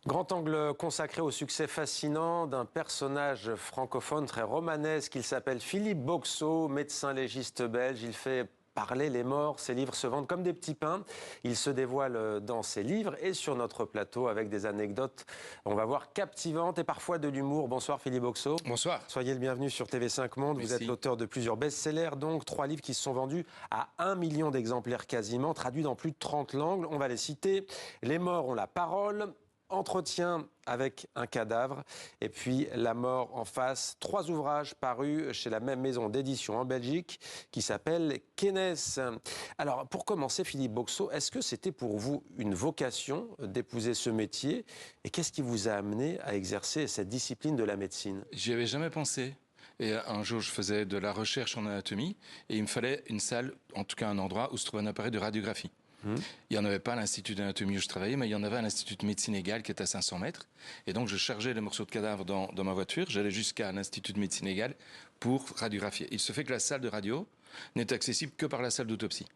Grand angle consacré au succès fascinant d'un personnage francophone très romanesque. Il s'appelle Philippe Boxeau, médecin légiste belge. Il fait parler les morts. Ses livres se vendent comme des petits pains. Il se dévoile dans ses livres et sur notre plateau avec des anecdotes, on va voir, captivantes et parfois de l'humour. Bonsoir Philippe Boxeau. Bonsoir. Soyez le bienvenu sur TV5 Monde. Merci. Vous êtes l'auteur de plusieurs best-sellers, donc 3 livres qui se sont vendus à 1 million d'exemplaires quasiment, traduits dans plus de 30 langues. On va les citer. Les morts ont la parole. Entretien avec un cadavre et puis La mort en face. 3 ouvrages parus chez la même maison d'édition en Belgique qui s'appelle Kenes. Alors pour commencer, Philippe Boxeau, est-ce que c'était pour vous une vocation d'épouser ce métier et qu'est-ce qui vous a amené à exercer cette discipline de la médecine? J'y avais jamais pensé. Et un jour, je faisais de la recherche en anatomie et il me fallait une salle, en tout cas un endroit où se trouvait un appareil de radiographie. Il n'y en avait pas à l'Institut d'anatomie où je travaillais, mais il y en avait à l'Institut de médecine légale qui est à 500 mètres. Et donc, je chargeais les morceaux de cadavre dans ma voiture. J'allais jusqu'à l'Institut de médecine légale pour radiographier. Il se fait que la salle de radio n'est accessible que par la salle d'autopsie.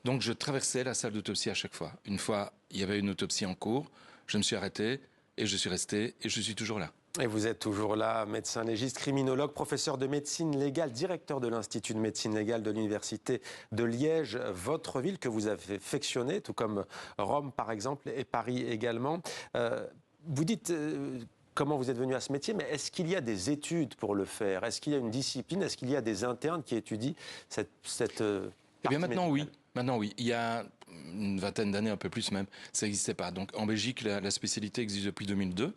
Donc, je traversais la salle d'autopsie à chaque fois. Une fois, il y avait une autopsie en cours. Je me suis arrêté et je suis resté et je suis toujours là. Et vous êtes toujours là, médecin légiste, criminologue, professeur de médecine légale, directeur de l'Institut de médecine légale de l'Université de Liège, votre ville que vous avez affectionnée, tout comme Rome par exemple et Paris également. Vous dites comment vous êtes venu à ce métier, mais est-ce qu'il y a des études pour le faire? Est-ce qu'il y a une discipline? Est-ce qu'il y a des internes qui étudient cette Eh bien maintenant oui. Maintenant oui. Il y a une vingtaine d'années, un peu plus même, ça n'existait pas. Donc en Belgique, la spécialité existe depuis 2002.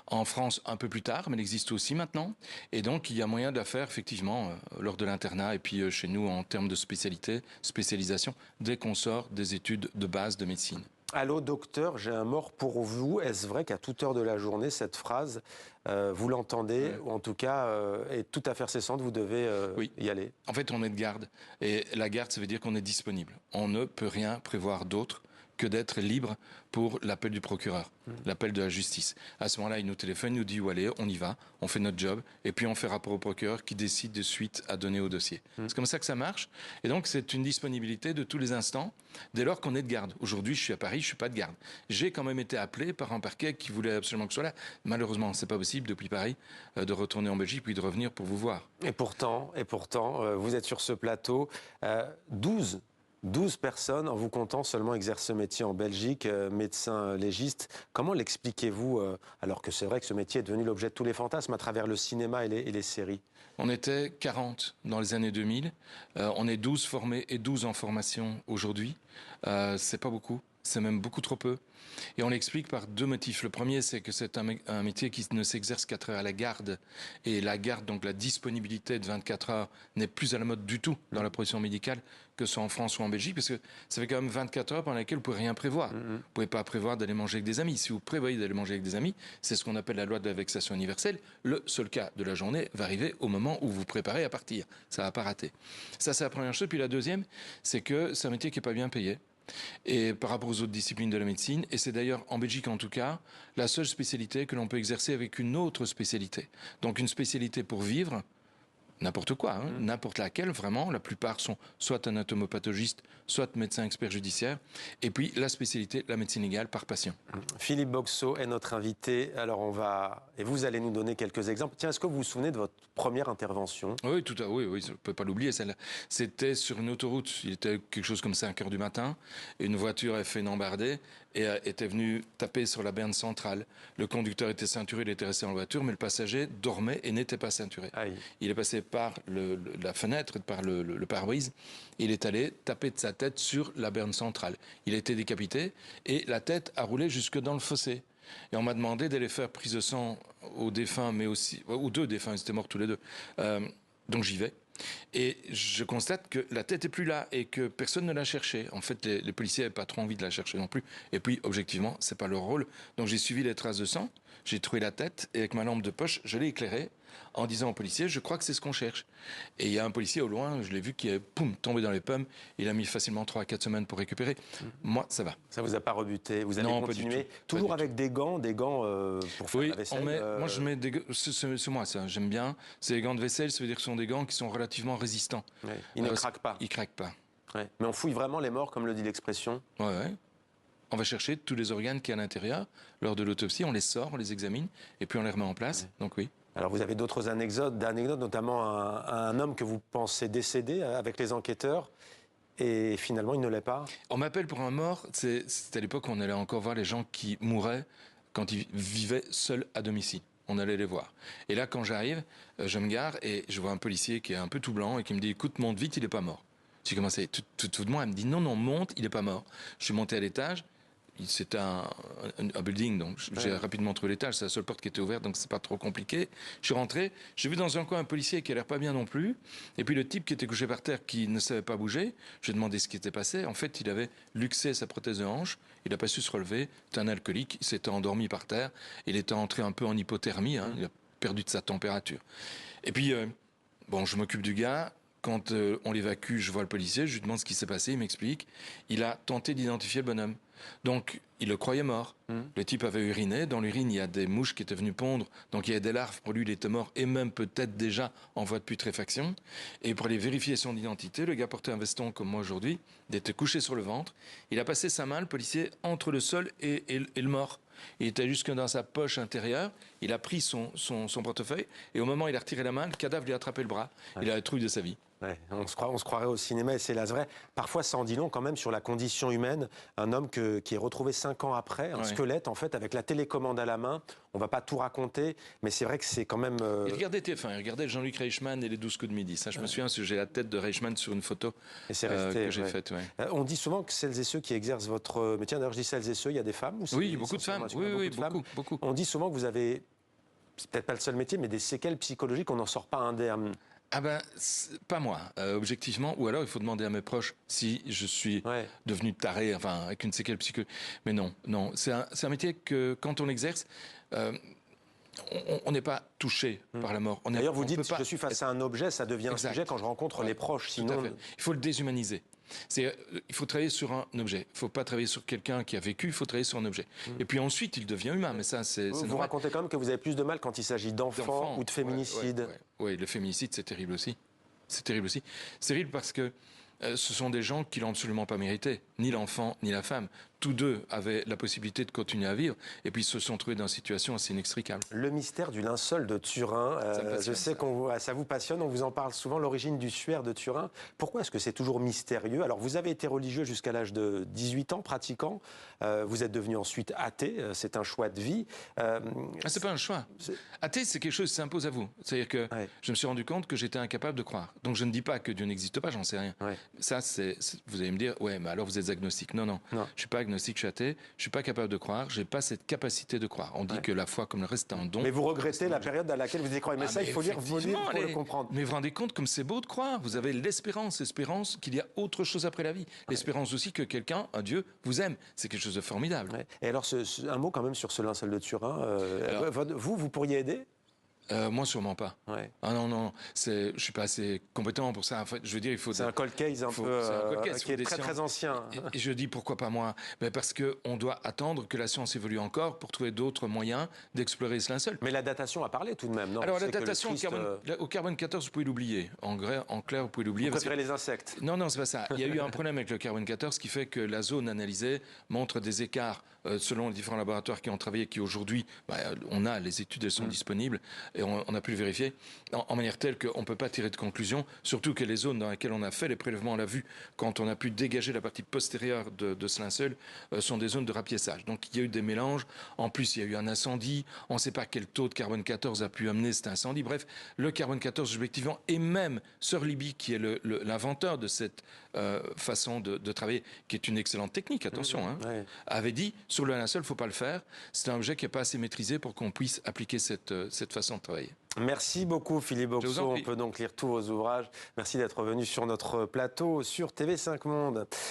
En France, un peu plus tard, mais elle existe aussi maintenant. Et donc, il y a moyen de la faire, effectivement, lors de l'internat et puis chez nous, en termes de spécialité, spécialisation, dès qu'on sort des études de base de médecine. Allô, docteur, j'ai un mort pour vous. Est-ce vrai qu'à toute heure de la journée, cette phrase, vous l'entendez, ou en tout cas, est tout à fait incessante, vous devez Oui. y aller? En fait, on est de garde. Et la garde, ça veut dire qu'on est disponible. On ne peut rien prévoir d'autre que d'être libre pour l'appel du procureur, l'appel de la justice. À ce moment-là, il nous téléphone, il nous dit où aller, on y va, on fait notre job, et puis on fait rapport au procureur qui décide de suite à donner au dossier. C'est comme ça que ça marche. Et donc, c'est une disponibilité de tous les instants, dès lors qu'on est de garde. Aujourd'hui, je suis à Paris, je suis pas de garde. J'ai quand même été appelé par un parquet qui voulait absolument que je sois là. Malheureusement, c'est pas possible depuis Paris de retourner en Belgique puis de revenir pour vous voir. Et pourtant, vous êtes sur ce plateau, 12 personnes, en vous comptant, seulement exercent ce métier en Belgique, médecin légiste. Comment l'expliquez-vous, alors que c'est vrai que ce métier est devenu l'objet de tous les fantasmes à travers le cinéma et les séries? On était 40 dans les années 2000. On est 12 formés et 12 en formation aujourd'hui. C'est pas beaucoup. C'est même beaucoup trop peu. Et on l'explique par 2 motifs. Le premier, c'est que c'est un métier qui ne s'exerce qu'à travers la garde. Et la garde, donc la disponibilité de 24 heures, n'est plus à la mode du tout dans la profession médicale, que ce soit en France ou en Belgique, parce que ça fait quand même 24 heures pendant lesquelles vous pouvez rien prévoir. Vous pouvez pas prévoir d'aller manger avec des amis. Si vous prévoyez d'aller manger avec des amis, c'est ce qu'on appelle la loi de la vexation universelle. Le seul cas de la journée va arriver au moment où vous vous préparez à partir. Ça va pas rater. Ça, c'est la première chose. Puis la deuxième, c'est que c'est un métier qui est pas bien payé. Et par rapport aux autres disciplines de la médecine, et c'est d'ailleurs en Belgique en tout cas la seule spécialité que l'on peut exercer avec une autre spécialité. Donc une spécialité pour vivre, n'importe quoi, n'importe laquelle vraiment, la plupart sont soit anatomopathologiste, soit médecin expert judiciaire, et puis la spécialité, la médecine légale par patient. Philippe Boxeau est notre invité, alors et vous allez nous donner quelques exemples. Tiens, est-ce que vous vous souvenez de votre première intervention? Oui, oui, je ne peux pas l'oublier, celle-là. C'était sur une autoroute, il était quelque chose comme 5 heures du matin, et une voiture a fait une embardée, et était venue taper sur la berne centrale. Le conducteur était ceinturé, il était resté dans la voiture, mais le passager dormait et n'était pas ceinturé. Aïe. Il est passé par la fenêtre, par le pare-brise. Il est allé taper de sa tête sur la berne centrale. Il a été décapité et la tête a roulé jusque dans le fossé. Et on m'a demandé d'aller faire prise de sang aux défunts, mais aussi aux 2 défunts, ils étaient morts tous les 2. Donc j'y vais. Et je constate que la tête est plus là et que personne ne l'a cherchée. En fait, les policiers n'avaient pas trop envie de la chercher non plus. Et puis, objectivement, c'est pas leur rôle. Donc j'ai suivi les traces de sang, j'ai trouvé la tête et avec ma lampe de poche, je l'ai éclairée en disant aux policiers, je crois que c'est ce qu'on cherche. Et il y a un policier au loin, je l'ai vu, qui est tombé dans les pommes. Il a mis facilement 3 à 4 semaines pour récupérer. Moi, ça va. Ça vous a pas rebuté? Vous avez Non, continué pas du tout. toujours avec des gants pour faire Oui, la vaisselle? moi je mets des gants, c'est moi ça, j'aime bien. C'est des gants de vaisselle, ça veut dire que ce sont des gants qui sont relativement résistants. Ouais. Ils ne craquent pas. Ils craquent pas. Ouais. Mais on fouille vraiment les morts, comme le dit l'expression? Ouais. on va chercher tous les organes qui y a à l'intérieur. Lors de l'autopsie, on les sort, on les examine, et puis on les remet en place. Ouais. Donc oui. Alors vous avez d'autres anecdotes, notamment un homme que vous pensez décédé avec les enquêteurs, et finalement il ne l'est pas. On m'appelle pour un mort, c'était à l'époque où on allait encore voir les gens qui mouraient quand ils vivaient seuls à domicile. On allait les voir. Et là, quand j'arrive, je me gare et je vois un policier qui est un peu tout blanc et qui me dit « Écoute, monte vite, il n'est pas mort ». J'ai commencé tout de moi, elle me dit « Non, non, monte, il n'est pas mort ». Je suis monté à l'étage. C'était un building, donc j'ai rapidement trouvé l'étage. C'est la seule porte qui était ouverte, donc c'est pas trop compliqué. Je suis rentré, j'ai vu dans un coin un policier qui a l'air pas bien non plus. Et puis le type qui était couché par terre, qui ne savait pas bouger. J'ai demandé ce qui était passé. En fait, il avait luxé sa prothèse de hanche. Il n'a pas su se relever. C'était un alcoolique. Il s'était endormi par terre. Il était entré un peu en hypothermie. Il a perdu de sa température. Et puis, bon, je m'occupe du gars. Quand on l'évacue, je vois le policier, je lui demande ce qui s'est passé, il m'explique. Il a tenté d'identifier le bonhomme. Donc, il le croyait mort. Le type avait uriné. Dans l'urine, il y a des mouches qui étaient venues pondre. Donc, il y avait des larves. Pour lui, il était mort et même peut-être déjà en voie de putréfaction. Et pour aller vérifier son identité, le gars portait un veston comme moi aujourd'hui. Il était couché sur le ventre. Il a passé sa main, le policier, entre le sol et le mort. Il était jusque dans sa poche intérieure. Il a pris son portefeuille. Et au moment où il a retiré la main, le cadavre lui a attrapé le bras. Ouais. Il a la trouille de sa vie. Ouais, on se croirait au cinéma et c'est là vrai. Parfois, ça en dit long quand même sur la condition humaine. Un homme qui est retrouvé 5 ans après, un squelette en fait, avec la télécommande à la main. On ne va pas tout raconter, mais c'est vrai que c'est quand même... Il regardait TF1, il regardait Jean-Luc Reichmann et les 12 coups de midi. Ça, je me souviens, parce que j'ai la tête de Reichmann sur une photo que j'ai faite. Ouais. On dit souvent que celles et ceux qui exercent votre métier, d'ailleurs je dis celles et ceux, il y a des femmes aussi. Oui, beaucoup de femmes. Oui, beaucoup. On dit souvent que vous avez, c'est peut-être pas le seul métier, mais des séquelles psychologiques, on n'en sort pas indemne. Ah ben, pas moi, objectivement. Ou alors, il faut demander à mes proches si je suis devenu taré, enfin, avec une séquelle psychologique. Mais non. C'est un métier que, quand on exerce, on n'est pas touché par la mort. D'ailleurs, vous dites, je suis face à un objet, ça devient un sujet quand je rencontre les proches. Sinon, il faut le déshumaniser. Il faut travailler sur un objet. Il ne faut pas travailler sur quelqu'un qui a vécu, il faut travailler sur un objet. Et puis ensuite, il devient humain. Mais ça, c'est vous racontez quand même que vous avez plus de mal quand il s'agit d'enfants ou de féminicide. Oui, le féminicide, c'est terrible aussi. C'est terrible aussi. C'est terrible parce que ce sont des gens qui l'ont absolument pas mérité. Ni l'enfant, ni la femme. Tous deux avaient la possibilité de continuer à vivre et puis se sont trouvés dans une situation assez inextricable. Le mystère du linceul de Turin, je sais que ça vous passionne, on vous en parle souvent, l'origine du suaire de Turin. Pourquoi est-ce que c'est toujours mystérieux? Alors vous avez été religieux jusqu'à l'âge de 18 ans, pratiquant. Vous êtes devenu ensuite athée, c'est un choix de vie. C'est pas un choix. Athée, c'est quelque chose qui s'impose à vous. C'est-à-dire que je me suis rendu compte que j'étais incapable de croire. Donc je ne dis pas que Dieu n'existe pas, j'en sais rien. Ça, vous allez me dire, ouais, mais alors vous êtes agnostique. Non. Je suis pas agnostique, je suis athée, je suis pas capable de croire, j'ai pas cette capacité de croire. On dit que la foi, comme le reste, c'est un don. Mais vous regrettez la période dans laquelle vous y croyez. Mais ça, il faut lire vos livres pour le comprendre. Mais vous vous rendez compte comme c'est beau de croire. Vous avez l'espérance qu'il y a autre chose après la vie. L'espérance aussi que quelqu'un, un Dieu, vous aime. C'est quelque chose de formidable. Et alors, un mot quand même sur ce linceul de Turin. Vous pourriez aider? Moi, sûrement pas. Ah non. Je suis pas assez compétent pour ça. En fait, je veux dire, il faut. C'est un cold case qui est très ancien. Et je dis pourquoi pas moi? Parce que on doit attendre que la science évolue encore pour trouver d'autres moyens d'explorer ce linceul. Mais la datation a parlé tout de même, non? Alors la datation au carbone 14, vous pouvez l'oublier. En clair, vous pouvez l'oublier. Vous préférez les insectes? Non, c'est pas ça. Il y a eu un problème avec le carbone 14 qui fait que la zone analysée montre des écarts selon les différents laboratoires qui ont travaillé, qui aujourd'hui, on a les études, elles sont disponibles. Et on a pu le vérifier, en manière telle qu'on ne peut pas tirer de conclusion, surtout que les zones dans lesquelles on a fait les prélèvements à la vue, quand on a pu dégager la partie postérieure de ce linceul, sont des zones de rapiessage. Donc il y a eu des mélanges, en plus il y a eu un incendie, on ne sait pas quel taux de carbone 14 a pu amener cet incendie. Bref, le carbone 14, objectivement, et même Sir Libby, qui est l'inventeur de cette façon de travailler, qui est une excellente technique, attention, avait dit, sur le linceul, il ne faut pas le faire, c'est un objet qui n'est pas assez maîtrisé pour qu'on puisse appliquer cette façon de travailler. Merci beaucoup Philippe Boxeau, on peut donc lire tous vos ouvrages. Merci d'être venu sur notre plateau sur TV5 Monde.